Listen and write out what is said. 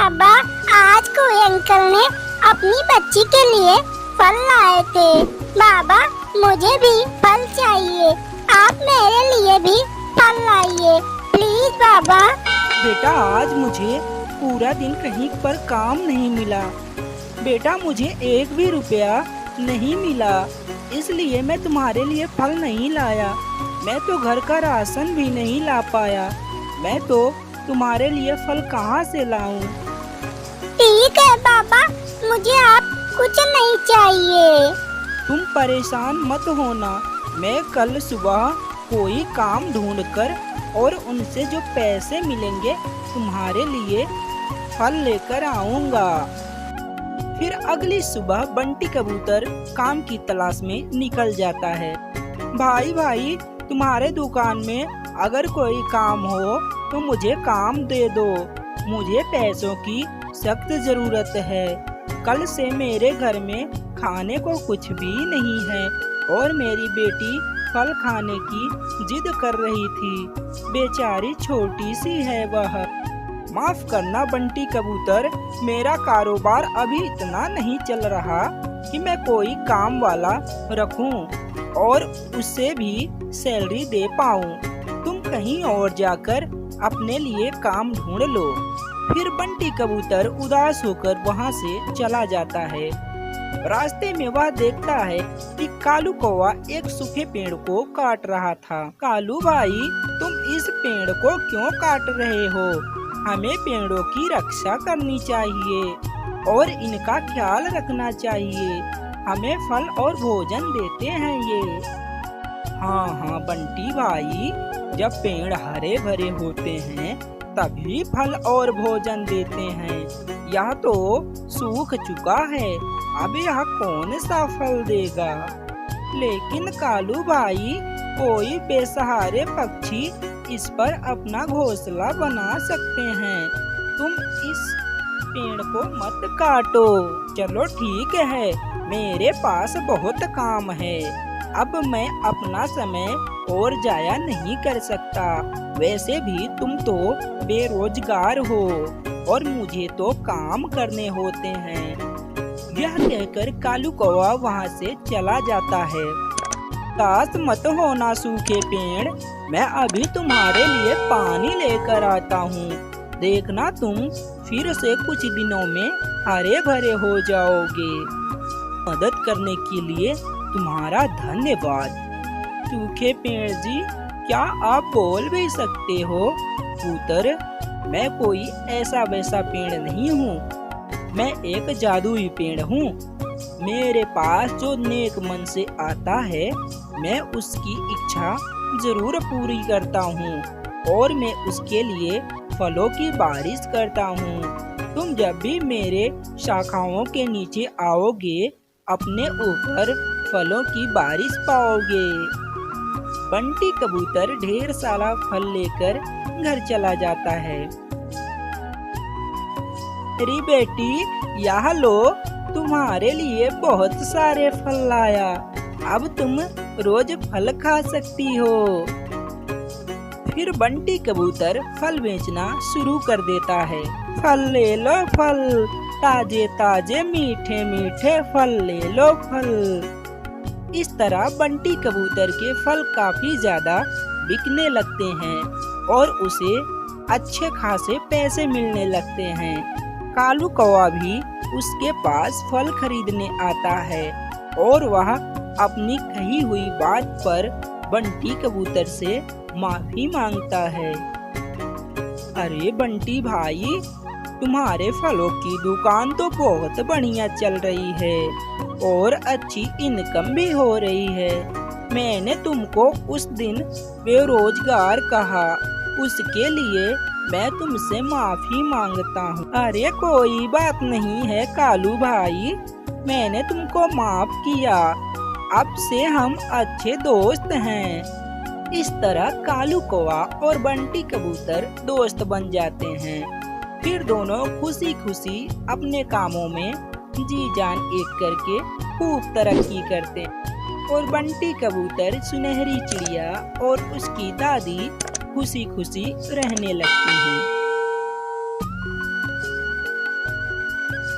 बाबा, आज कोई अंकल ने अपनी बच्ची के लिए फल लाए थे। बाबा, मुझे भी फल चाहिए। आप मेरे लिए भी फल लाइए प्लीज बाबा। बेटा, आज मुझे पूरा दिन कहीं पर काम नहीं मिला। बेटा, मुझे एक भी रुपया नहीं मिला, इसलिए मैं तुम्हारे लिए फल नहीं लाया। मैं तो घर का राशन भी नहीं ला पाया। मैं तो तुम्हारे लिए फल कहाँ से लाऊं? ठीक है बाबा, मुझे आप कुछ नहीं चाहिए। तुम परेशान मत होना, मैं कल सुबह कोई काम ढूंढकर और उनसे जो पैसे मिलेंगे तुम्हारे लिए फल लेकर आऊंगा। फिर अगली सुबह बंटी कबूतर काम की तलाश में निकल जाता है। भाई भाई, तुम्हारे दुकान में अगर कोई काम हो तो मुझे काम दे दो। मुझे पैसों की सख्त जरूरत है। कल से मेरे घर में खाने को कुछ भी नहीं है और मेरी बेटी फल खाने की जिद कर रही थी। बेचारी छोटी सी है वह। माफ करना बंटी कबूतर, मेरा कारोबार अभी इतना नहीं चल रहा कि मैं कोई काम वाला रखूं और उससे भी सैलरी दे पाऊं। तुम कहीं और जाकर अपने लिए काम ढूंढ लो। फिर बंटी कबूतर उदास होकर वहां से चला जाता है। रास्ते में वह देखता है कि कालू कौवा एक सूखे पेड़ को काट रहा था। कालू भाई, तुम इस पेड़ को क्यों काट रहे हो? हमें पेड़ों की रक्षा करनी चाहिए और इनका ख्याल रखना चाहिए। हमें फल और भोजन देते हैं ये। हाँ बंटी भाई, जब पेड़ हरे भरे होते हैं तभी फल और भोजन देते हैं। यह तो सूख चुका है, अब यह कौन सा फल देगा? लेकिन कालू भाई, कोई बेसहारे पक्षी इस पर अपना घोंसला बना सकते हैं। तुम इस पेड़ को मत काटो। चलो ठीक है, मेरे पास बहुत काम है। अब मैं अपना समय और जाया नहीं कर सकता। वैसे भी तुम तो बेरोजगार हो और मुझे तो काम करने होते हैं। यह कहकर कालू कौवा वहाँ से चला जाता है। उदास मत होना सूखे पेड़, मैं अभी तुम्हारे लिए पानी लेकर आता हूँ। देखना, तुम फिर से कुछ दिनों में हरे भरे हो जाओगे। मदद करने के लिए तुम्हारा धन्यवाद। सूखे पेड़ जी, क्या आप बोल भी सकते हो? कबूतर, मैं कोई ऐसा वैसा पेड़ नहीं हूँ। मैं एक जादुई पेड़ हूँ। मेरे पास जो नेक मन से आता है, मैं उसकी इच्छा जरूर पूरी करता हूँ और मैं उसके लिए फलों की बारिश करता हूँ। तुम जब भी मेरे शाखाओं के नीचे आओगे, अपने ऊपर फलों की बारिश पाओगे। बंटी कबूतर ढेर सारा फल लेकर घर चला जाता है। मेरी बेटी, यह लो, तुम्हारे लिए बहुत सारे फल लाया। अब तुम रोज फल खा सकती हो। फिर बंटी कबूतर फल बेचना शुरू कर देता है। फल ले लो फल, ताजे ताजे मीठे मीठे फल ले लो फल। इस तरह बंटी कबूतर के फल काफी ज्यादा बिकने लगते हैं और उसे अच्छे खासे पैसे मिलने लगते हैं। कालू कौवा भी उसके पास फल खरीदने आता है और वह अपनी कही हुई बात पर बंटी कबूतर से माफी मांगता है। अरे बंटी भाई, तुम्हारे फलों की दुकान तो बहुत बढ़िया चल रही है और अच्छी इनकम भी हो रही है। मैंने तुमको उस दिन बेरोजगार कहा, उसके लिए मैं तुमसे माफी मांगता हूँ। अरे कोई बात नहीं है कालू भाई, मैंने तुमको माफ किया। अब से हम अच्छे दोस्त हैं। इस तरह कालू कौवा और बंटी कबूतर दोस्त बन जाते हैं। फिर दोनों खुशी खुशी अपने कामों में जी जान एक करके खूब तरक्की करते और बंटी कबूतर, सुनहरी चिड़िया और उसकी दादी खुशी खुशी रहने लगती हैं।